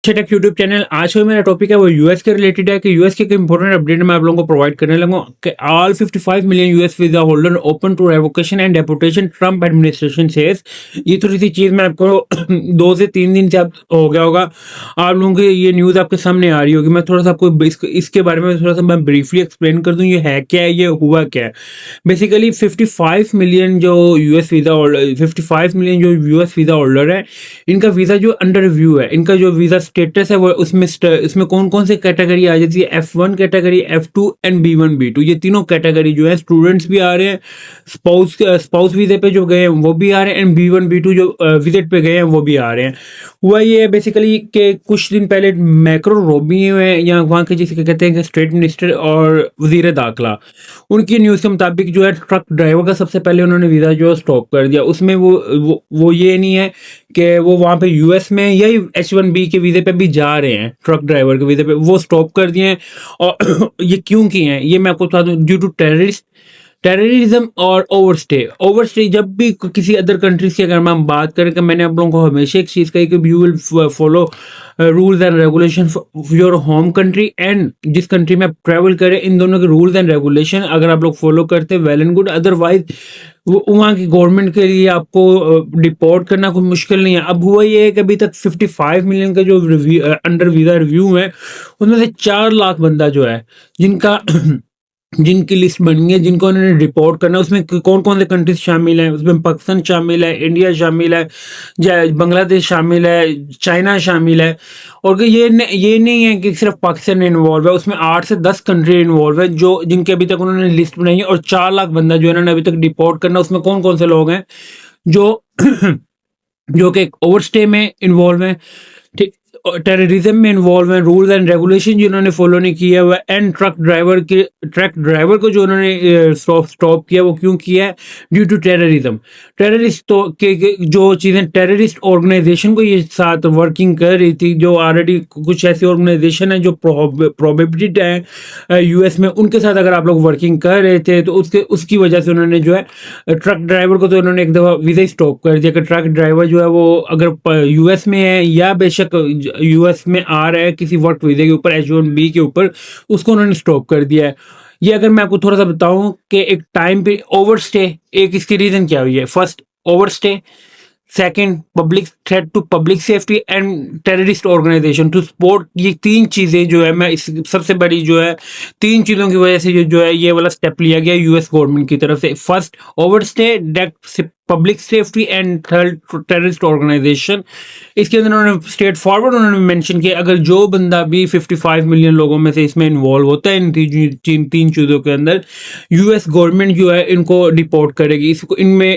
अच्छे take YouTube channel. आज का मेरा टॉपिक है वो यूएस के रिलेटेड है कि यूएस के इंपॉर्टेंट अपडेट मैं आप लोगों को प्रोवाइड करने लगा कि all 55 million US visa holder open to revocation and deportation, Trump administration says. ये थोड़ी सी चीज़ मैं आपको 2 से 3 दिन से आप हो गया होगा आप लोगों की ये न्यूज़ आपके सामने आ रही होगी। मैं थोड़ा सा आपको इसके बारे में थोड़ा सा मैं ब्रीफली एक्सप्लेन कर दूँ ये है क्या है, ये हुआ क्या है। बेसिकली 55 मिलियन जो यूएस वीज़ा होल्डर 55 मिलियन जो यूएस वीज़ा होल्डर है, इनका वीज़ा जो अंडर रिव्यू है, इनका जो वीज़ा स्टेटस है वो इसमें कौन कौन से कैटेगरी आ जाती है, F1 category, F2 and B1 B2, ये तीनों कैटेगरी जो है स्टूडेंट्स भी आ रहे हैं, स्पाउस वीज़े पे जो गए हैं वो भी आ रहे हैं, एंड B1 B2 जो विजिट पे गए हैं वो भी आ रहे हैं। हुआ ये है बेसिकली कि कुछ दिन पहले मैक्रो रूबियो है या वहाँ के जिसे कहते हैं कि स्टेट मिनिस्टर और वजीर दाखिला, उनकी न्यूज़ के मुताबिक जो है ट्रक ड्राइवर का सबसे पहले उन्होंने वीज़ा जो स्टॉप कर दिया। उसमें वो ये नहीं है कि वो वहाँ पे यूएस में या H1B के वीज़े पे भी जा रहे हैं, ट्रक ड्राइवर के वीज़े पे वो स्टॉप कर दिए हैं। और ये क्यों किए हैं ये मैं आपको बता दूं, ड्यू टू टेररिज्म और ओवरस्टे। जब भी किसी अदर कंट्रीज की अगर हम बात करें कि मैंने आप लोगों को हमेशा एक चीज़ कही कि you will follow rules and regulation your home country and जिस कंट्री में आप ट्रैवल करें, इन दोनों के रूल्स एंड रेगुलेशन अगर आप लोग फॉलो करते हैं वेल एंड गुड, अदरवाइज वहाँ की गवर्नमेंट के लिए आपको डिपोर्ट करना कोई मुश्किल नहीं है। अब हुआ ये है कि अभी तक 55 मिलियन का जो अंडर वीज़ा रिव्यू है, उनमें से 4 लाख बंदा जो है जिनका जिनकी लिस्ट बनी है, जिनको उन्होंने रिपोर्ट करना है, उसमें कौन कौन से कंट्रीज शामिल हैं, उसमें पाकिस्तान शामिल है, इंडिया शामिल है, बांग्लादेश शामिल है, चाइना शामिल है। और ये नहीं है कि सिर्फ पाकिस्तान इन्वॉल्व है, उसमें 8 से 10 कंट्री इन्वॉल्व है जो जिनके अभी तक उन्होंने लिस्ट बनाई है। और 4 लाख बंदा जो इन्होंने अभी तक डिपोर्ट करना, उसमें कौन कौन से लोग हैं जो जो कि ओवरस्टे में इन्वॉल्व हैं, ठीक, टेररिज्म में इन्वॉल्व हैं, रूल्स एंड रेगुलेशन जिन्होंने फॉलो नहीं किया हुआ, एंड ट्रक ड्राइवर को जो उन्होंने स्टॉप किया वो क्यों किया है, ड्यू टू टेररिस्ट तो जो चीज़ें टेररिस्ट ऑर्गेनाइजेशन को ये साथ वर्किंग कर रही थी, जो ऑलरेडी कुछ ऐसी ऑर्गेनाइजेशन है जो प्रोहिबिटेड है यूएस में, उनके साथ अगर आप लोग वर्किंग कर रहे थे तो उसकी वजह से उन्होंने जो है ट्रक ड्राइवर को तो उन्होंने एक दफ़ा वीज़ा स्टॉप कर दिया कि ट्रक ड्राइवर जो है वो अगर यूएस में है या बेशक यूएस में आ रहा है किसी वर्क वीज़े के ऊपर, H1B के ऊपर, उसको उन्होंने स्टॉप कर दिया है। ये अगर मैं आपको थोड़ा सा बताऊं कि एक टाइम पे ओवरस्टे, एक इसकी रीज़न क्या हुई है, first overstay, second public threat to public safety and terrorist organisation to support. ये 3 चीज़ें जो है मैं इस सबसे बड़ी जो है 3 चीज़ों की वजह से जो है ये वाला स्टेप लिया गया यूएस गवर्नमेंट की तरफ से। First overstay, public safety and third terrorist organisation. इसके अंदर उन्होंने स्ट्रेट फॉरवर्ड उन्होंने मेंशन किया अगर जो बंदा भी 55 मिलियन लोगों में से इसमें इन्वॉल्व होता है इन तीन चीज़ों के अंदर, यूएस गवर्नमेंट जो है इनको डिपोर्ट करेगी,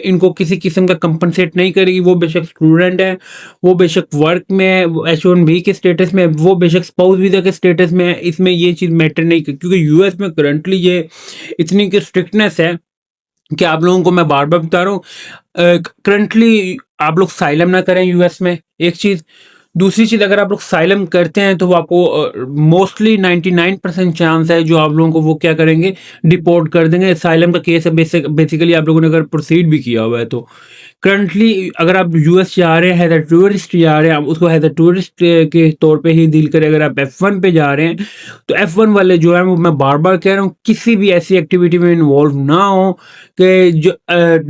इनको किसी किस्म का कंपनसेट नहीं करेगी। वो बेशक स्टूडेंट है, वो बेशक वर्क में है, H1B के स्टेटस में है, वो बेशक स्पाउस वीज़ा के स्टेटस में है, इसमें ये चीज़ मैटर नहीं, क्योंकि यूएस में करंटली ये इतनी की स्ट्रिक्टनेस है कि आप लोगों को मैं बार बार बता रहा हूँ, करंटली आप लोग साइलम ना करें यूएस में, एक चीज़। दूसरी चीज़, अगर आप लोग साइलम करते हैं तो वो आपको मोस्टली 99% चांस है जो आप लोगों को वो क्या करेंगे, डिपोर्ट कर देंगे। साइलम का केस है बेसिकली आप लोगों ने अगर प्रोसीड भी किया हुआ है तो। करंटली अगर आप यूएस जा रहे हैं एज अ टूरिस्ट जा रहे हैं, आप उसको एज अ टूरिस्ट के तौर पे ही डील करें। अगर आप F1 पे जा रहे हैं तो F1 वाले जो है वो मैं बार बार कह रहा हूँ किसी भी ऐसी एक्टिविटी में इन्वॉल्व ना हो कि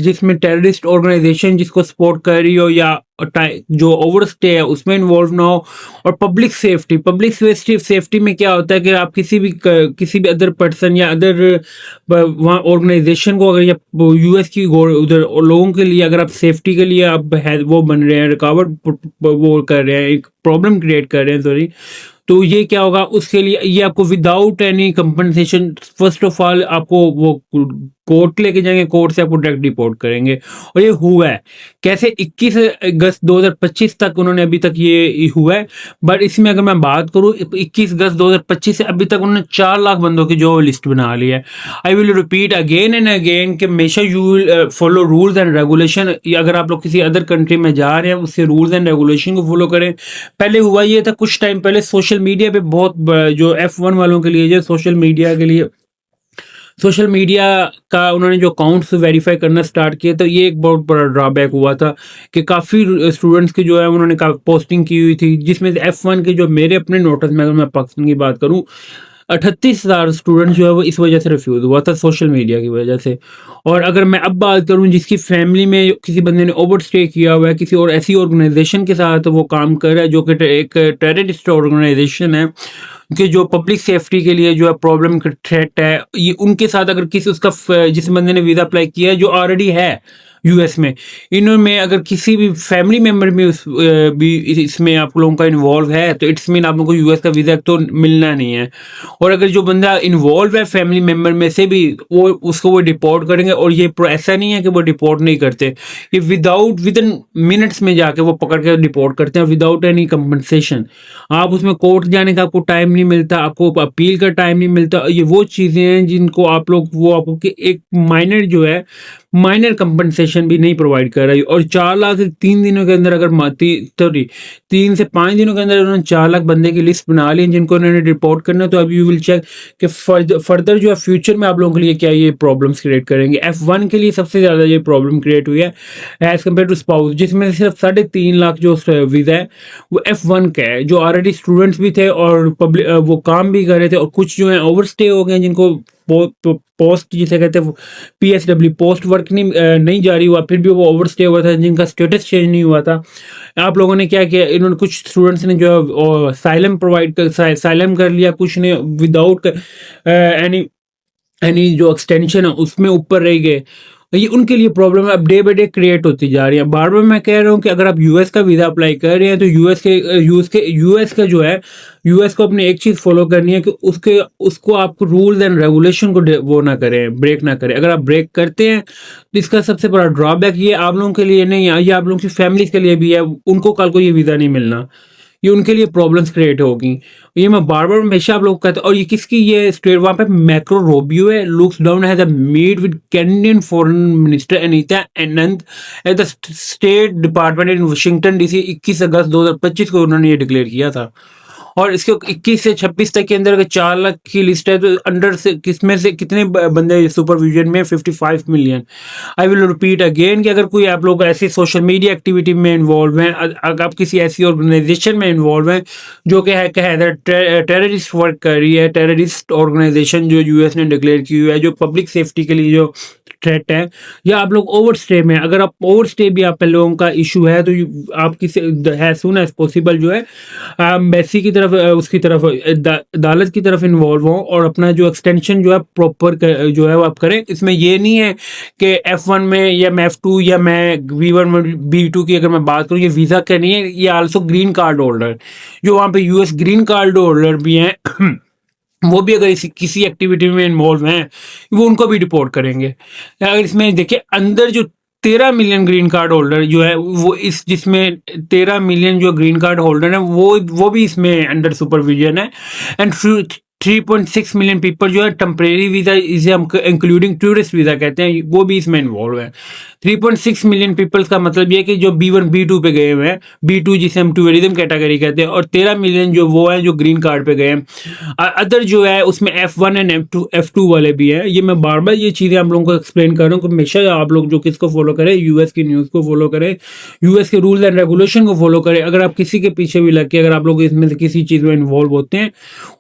जिसमें टेररिस्ट ऑर्गेनाइजेशन जिसको सपोर्ट कर रही हो या जो ओवरस्टे है उसमें इन्वॉल्व ना हो। और पब्लिक सेफ्टी में क्या होता है कि आप किसी भी अदर पर्सन या अदर वहाँ ऑर्गेनाइजेशन को अगर या यूएस की उधर लोगों के लिए अगर आप सेफ्टी के लिए आप वो बन रहे हैं, रुकावट वो कर रहे हैं, एक प्रॉब्लम क्रिएट कर रहे हैं, सॉरी, तो ये क्या होगा उसके लिए, ये आपको without any compensation first of all आपको वो कोर्ट लेके जाएंगे, कोर्ट से आपको डायरेक्ट डिपोर्ट करेंगे। और ये हुआ है कैसे, 21 अगस्त 2025 तक उन्होंने अभी तक ये हुआ है। बट इसमें अगर मैं बात करूँ 21 अगस्त 2025 से अभी तक उन्होंने 4 लाख बंदों की जो लिस्ट बना ली है। I will repeat again and again कि हमेशा you will follow rules and regulation. अगर आप लोग किसी अदर कंट्री में जा रहे हैं उससे रूल्स एंड रेगुलेशन को फॉलो करें। पहले हुआ ये था कुछ टाइम पहले सोशल मीडिया पे बहुत जो F1 वालों के लिए, जो सोशल मीडिया के लिए सोशल मीडिया का उन्होंने जो अकाउंट्स वेरीफाई करना स्टार्ट किए, तो ये एक बहुत बड़ा ड्रॉबैक हुआ था कि काफ़ी स्टूडेंट्स की जो है उन्होंने पोस्टिंग की हुई थी, जिसमें से F1 के जो मेरे अपने नोटिस में, अगर मैं पाकिस्तान की बात करूं, 38,000 स्टूडेंट जो है वो इस वजह से रिफ्यूज़ हुआ था, सोशल मीडिया की वजह से। और अगर मैं अब बात करूं जिसकी फैमिली में किसी बंदे ने ओवर स्टे किया हुआ है, किसी और ऐसी ऑर्गेनाइजेशन के साथ वो काम कर रहा है जो कि एक टेररिस्ट ऑर्गेनाइजेशन है, कि जो पब्लिक सेफ्टी के लिए जो है प्रॉब्लम थ्रेट है, ये उनके साथ अगर किसी जिस बंदे ने वीज़ा अप्लाई किया है जो ऑलरेडी है यूएस में, इनमें अगर किसी भी फैमिली मेंबर में भी इसमें आप लोगों का इन्वॉल्व है, तो इट्स मीन आप लोगों को यूएस का वीज़ा तो मिलना नहीं है। और अगर जो बंदा इन्वॉल्व है फैमिली मेंबर में से भी, वो डिपोर्ट करेंगे। और ये ऐसा नहीं है कि वो डिपोर्ट नहीं करते, ये विद इन मिनट्स में जाके वो पकड़ के डिपोर्ट करते हैं विदाउट एनी कंपनसेशन। आप उसमें कोर्ट जाने का आपको टाइम नहीं मिलता, आपको अपील का टाइम नहीं मिलता। ये वो चीज़ें हैं जिनको आप लोग, वो आपको एक माइनर जो है, माइनर कंपनसेशन भी नहीं प्रोवाइड कर रही। और 4 लाख 3 दिनों के अंदर, अगर सॉरी 3 से 5 दिनों के अंदर उन्होंने 4 लाख बंदे की लिस्ट बना ली जिनको उन्होंने रिपोर्ट करना है, तो अब यू विल चेक कि फर्दर जो है फ्यूचर में आप लोगों के लिए क्या ये प्रॉब्लम्स क्रिएट करेंगे। F1 के लिए सबसे ज़्यादा ये प्रॉब्लम क्रिएट हुई है एज कम्पेयर टू स्पाउस, जिसमें से सिर्फ 3.5 लाख जो वीज़ा है वो F1 का है, जो ऑलरेडी स्टूडेंट्स भी थे और पब्लिक वो काम भी कर रहे थे। और कुछ जो है ओवर स्टे हो गए जिनको पोस्ट जिसे कहते हैं PSW, पोस्ट वर्क नहीं जारी हुआ, फिर भी वो ओवर स्टे हुआ था, जिनका स्टेटस चेंज नहीं हुआ था। आप लोगों ने क्या किया, इन्होंने कुछ स्टूडेंट्स ने जो है साइलम कर लिया, कुछ ने विदाउट एनी जो एक्सटेंशन है उसमें ऊपर रह गए। ये उनके लिए प्रॉब्लम है, अब डे बाई डे क्रिएट होती जा रही है। बार बार मैं कह रहा हूँ कि अगर आप यूएस का वीज़ा अप्लाई कर रहे हैं तो यूएस का जो है, यूएस को अपने एक चीज़ फॉलो करनी है कि उसको आपको रूल्स एंड रेगुलेशन को वो ना करें, ब्रेक ना करें। अगर आप ब्रेक करते हैं तो इसका सबसे बड़ा ड्रॉबैक ये आप लोगों के लिए नहीं है, ये आप लोगों की फैमिलीज के लिए भी है, उनको कल को ये वीज़ा नहीं मिलना, ये उनके लिए प्रॉब्लम्स क्रिएट होगी। ये मैं बार बार हमेशा आप लोग कहते हैं। और ये किसकी, ये स्टेट वहाँ पे मैक्रो रोबियो है, looks down has a meet with Canadian foreign minister Anita Anand at the State Department in Washington DC। 21 अगस्त 2025 को उन्होंने ये डिक्लेयर किया था। और इसके 21 से 26 तक के अंदर अगर 4 लाख की लिस्ट है, तो अंडर से किसमें से कितने बंदे सुपरविजन में, 55 million. I will repeat again कि अगर कोई आप लोग ऐसी सोशल मीडिया एक्टिविटी में इन्वॉल्व हैं, अगर आप किसी ऐसी ऑर्गेनाइजेशन में इन्वॉल्व हैं जो कि है टेररिस्ट वर्क कर रही है, टेररिस्ट ऑर्गेनाइजेशन जो यूएस ने डिक्लेयर की हुई है, जो पब्लिक सेफ्टी के लिए जो थ्रेट है, या आप लोग ओवर स्टे में, अगर आप ओवर स्टे भी आप लोगों का इशू है, तो आप किसी है सून एज पॉसिबल जो है एम्बेसी की तरफ, उसकी तरफ, अदालत की तरफ इन्वॉल्व हो और अपना जो एक्सटेंशन जो है प्रॉपर जो है वो आप करें। इसमें ये नहीं है कि F1 में या मैं F2 या मैं V1 B2 की अगर मैं बात करूँ, ये वीज़ा का नहीं है, ये आल्सो ग्रीन कार्ड होल्डर, जो वहाँ पे यूएस ग्रीन कार्ड होल्डर भी हैं वो भी अगर किसी एक्टिविटी में इन्वॉल्व हैं, वो उनको भी डिपोर्ट करेंगे। अगर इसमें देखिए अंदर जो 13 मिलियन ग्रीन कार्ड होल्डर जो है वो जिसमें 13 मिलियन जो ग्रीन कार्ड होल्डर है वो भी इसमें अंडर सुपरविजन है। एंड 3.6 मिलियन पीपल जो है टेम्परेरी वीज़ा, इसे हम इंक्लूडिंग टूरिस्ट वीज़ा कहते हैं, वो भी इसमें इन्वॉल्व है। 3.6 मिलियन पीपल्स का मतलब ये है कि जो B1 B2 पे गए हुए हैं, B2 जिसे हम टूरिज्म कैटेगरी कहते हैं, और 13 मिलियन जो वो हैं जो ग्रीन कार्ड पे गए हैं। अदर जो है उसमें F1 एंड F2 वाले भी हैं। ये मैं बार बार ये चीज़ें आप लोगों को एक्सप्लेन कर रहा हूँ कि हमेशा आप लोग जो किसको फॉलो करें, यूएस की न्यूज़ को फॉलो करें, यूएस के रूल्स एंड रेगुलेशन को फॉलो करें। अगर आप किसी के पीछे भी लग के अगर आप लोग इसमें से किसी चीज़ में इन्वॉल्व होते हैं,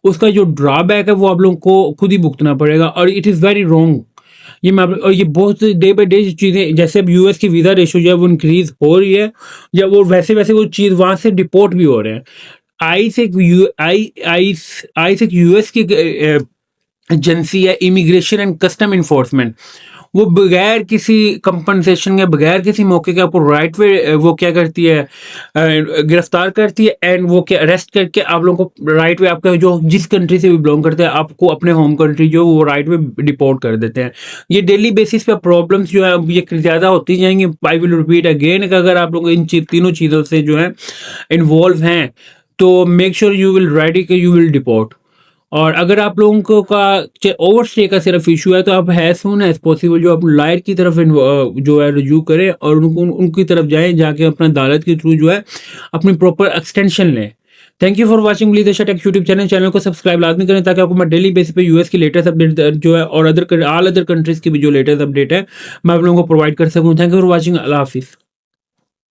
उसका जो ड्रॉबैक है वो आप लोगों को खुद ही भुगतना पड़ेगा, और इट इज़ वेरी रॉन्ग। और ये बहुत डे बाई डे चीज़ें, जैसे अब यूएस की वीज़ा रेशो जो है वो इंक्रीज हो रही है, या वो वैसे वैसे वो चीज़ वहाँ से डिपोर्ट भी हो रहे हैं। आई से यूएस की एजेंसी है, इमिग्रेशन एंड कस्टम इन्फोर्समेंट, वो बगैर किसी कंपनसेशन के, बगैर किसी मौके के आपको राइट वे वो क्या करती है, गिरफ्तार करती है, एंड वो क्या अरेस्ट करके आप लोगों को राइट वे, आपका जो जिस कंट्री से भी बिलोंग करते हैं, आपको अपने होम कंट्री जो वो राइट वे डिपोर्ट कर देते हैं। ये डेली बेसिस पे प्रॉब्लम्स जो है ये ज़्यादा होती जाएंगी। आई विल रिपीट अगेन कि अगर आप लोग इन तीनों चीज़ों से जो है इन्वॉल्व हैं, तो make sure you will write कि यू विल डिपोर्ट। और अगर आप लोगों को का ओवर स्टे का सिर्फ इशू है, तो आप है सून एज पॉसिबल जो आप लायर की तरफ जो है रिज्यू करें और उनकी तरफ जाएं, जाके अपना अदालत के थ्रू जो है अपनी प्रॉपर एक्सटेंशन लें, thank you for watching Videsha tech YouTube channel को सब्सक्राइब लाजमी करें ताकि आपको मैं डेली बेसिस पे यूएस की लेटेस्ट अपडेट जो है और ऑल अदर कंट्रीज की भी जो लेटेस्ट अपडेट है मैं आप लोगों को प्रोवाइड कर सकूं। Thank you for watching. अल्लाह हाफिज़।